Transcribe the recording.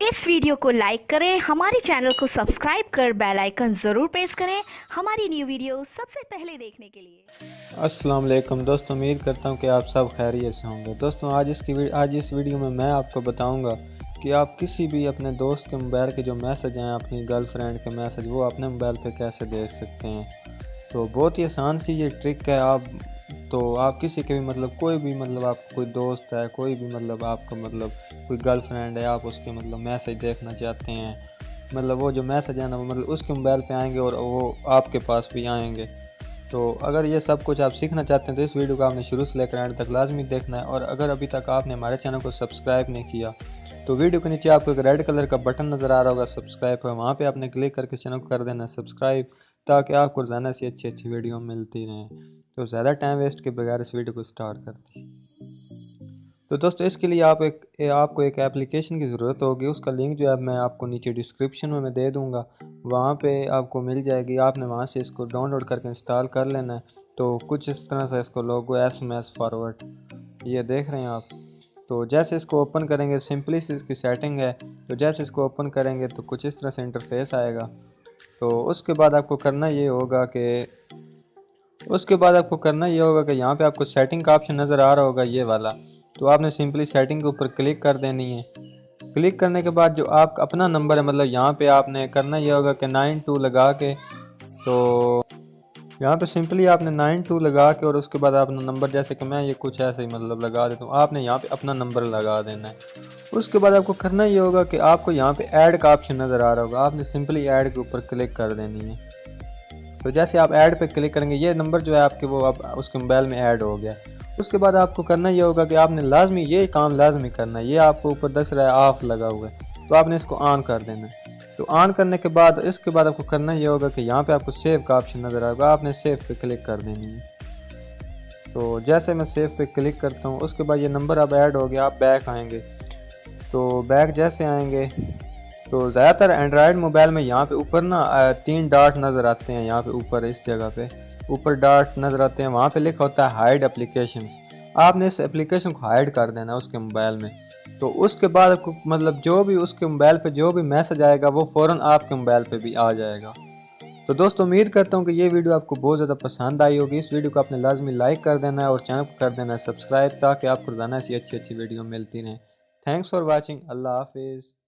इस वीडियो को लाइक करें, हमारे चैनल को सब्सक्राइब कर बेल आइकन ज़रूर प्रेस करें हमारी न्यू वीडियो सबसे पहले देखने के लिए। अस्सलाम वालेकुम दोस्तों, उम्मीद करता हूँ कि आप सब खैरियत से होंगे। दोस्तों आज इस वीडियो में मैं आपको बताऊंगा कि आप किसी भी अपने दोस्त के मोबाइल के जो मैसेज हैं, अपनी गर्लफ्रेंड के मैसेज, वो अपने मोबाइल पे कैसे देख सकते हैं। तो बहुत ही आसान सी ये ट्रिक है। आप किसी के भी कोई भी आपका कोई दोस्त है, कोई भी आपका कोई गर्लफ्रेंड है, आप उसके मैसेज देखना चाहते हैं। वो जो मैसेज है ना, वो उसके मोबाइल पे आएंगे और वो आपके पास भी आएंगे। तो अगर ये सब कुछ आप सीखना चाहते हैं तो इस वीडियो को आपने शुरू से लेकर एंड तक लाजमी देखना है। और अगर अभी तक आपने हमारे चैनल को सब्सक्राइब नहीं किया तो वीडियो के नीचे आपको एक रेड कलर का बटन नज़र आ रहा होगा सब्सक्राइब का, वहाँ पे आपने क्लिक करके चैनल को कर देना है सब्सक्राइब, ताकि आपको रोजाना से अच्छी वीडियो मिलती रहें। तो ज़्यादा टाइम वेस्ट के बगैर इस वीडियो को स्टार्ट करते हैं। तो दोस्तों इसके लिए आपको एक एप्लीकेशन की ज़रूरत होगी। उसका लिंक जो है मैं आपको नीचे डिस्क्रिप्शन में दे दूँगा, वहाँ पे आपको मिल जाएगी। आपने वहाँ से इसको डाउनलोड करके इंस्टॉल कर लेना है। तो कुछ इस तरह से इसको लोगो SMS फॉरवर्ड ये देख रहे हैं आप। तो जैसे इसको ओपन करेंगे, सिंपली सी इसकी सेटिंग है। तो जैसे इसको ओपन करेंगे तो कुछ इस तरह से इंटरफेस आएगा। तो उसके बाद आपको करना ये होगा कि यहाँ पे आपको सेटिंग का ऑप्शन नज़र आ रहा होगा, ये वाला। तो आपने सिंपली सेटिंग के ऊपर क्लिक कर देनी है। क्लिक करने के बाद जो आपका अपना नंबर है, यहाँ पे आपने करना ये होगा कि 92 लगा के, तो यहाँ पे सिंपली आपने 92 लगा के और उसके बाद अपना नंबर, जैसे कि मैं ये कुछ ऐसे ही लगा देता हूँ, आपने यहाँ पे अपना नंबर लगा देना है। उसके बाद आपको करना ये होगा कि आपको यहाँ पे ऐड का ऑप्शन नज़र आ रहा होगा, आपने सिंपली ऐड के ऊपर क्लिक कर देनी है। तो जैसे आप ऐड पे क्लिक करेंगे, ये नंबर जो है आपके वो अब उसके मोबाइल में ऐड हो गया। उसके बाद आपको करना ये होगा कि आपने ये काम लाजमी करना है। ये आपको ऊपर दस रहा है ऑफ लगा हुआ है, तो आपने इसको ऑन कर देना है। तो ऑन करने के बाद इसके बाद आपको करना ये होगा कि यहाँ पे आपको सेव का ऑप्शन नज़र आएगा, आपने सेव पे क्लिक कर देनी है। तो जैसे मैं सेव पे क्लिक करता हूँ, उसके बाद ये नंबर अब ऐड हो गया। आप बैक आएंगे, तो बैक जैसे आएंगे तो ज़्यादातर एंड्रॉयड मोबाइल में यहाँ पे ऊपर ना 3 डॉट नज़र आते हैं। यहाँ पे ऊपर इस जगह पे ऊपर डॉट नज़र आते हैं, वहाँ पे लिखा होता है हाइड एप्लीकेशंस। आपने इस एप्लीकेशन को हाइड कर देना है उसके मोबाइल में। तो उसके बाद आपको जो भी उसके मोबाइल पे जो भी मैसेज आएगा वो फ़ौरन आपके मोबाइल पे भी आ जाएगा। तो दोस्तों उम्मीद करता हूँ कि ये वीडियो आपको बहुत ज़्यादा पसंद आई होगी। इस वीडियो को आपने लाजमी लाइक कर देना है और चैनल को कर देना है सब्सक्राइब, ताकि आपको रोजाना ऐसी अच्छी वीडियो मिलती रहें। Thanks for watching. अल्लाह हाफिज़।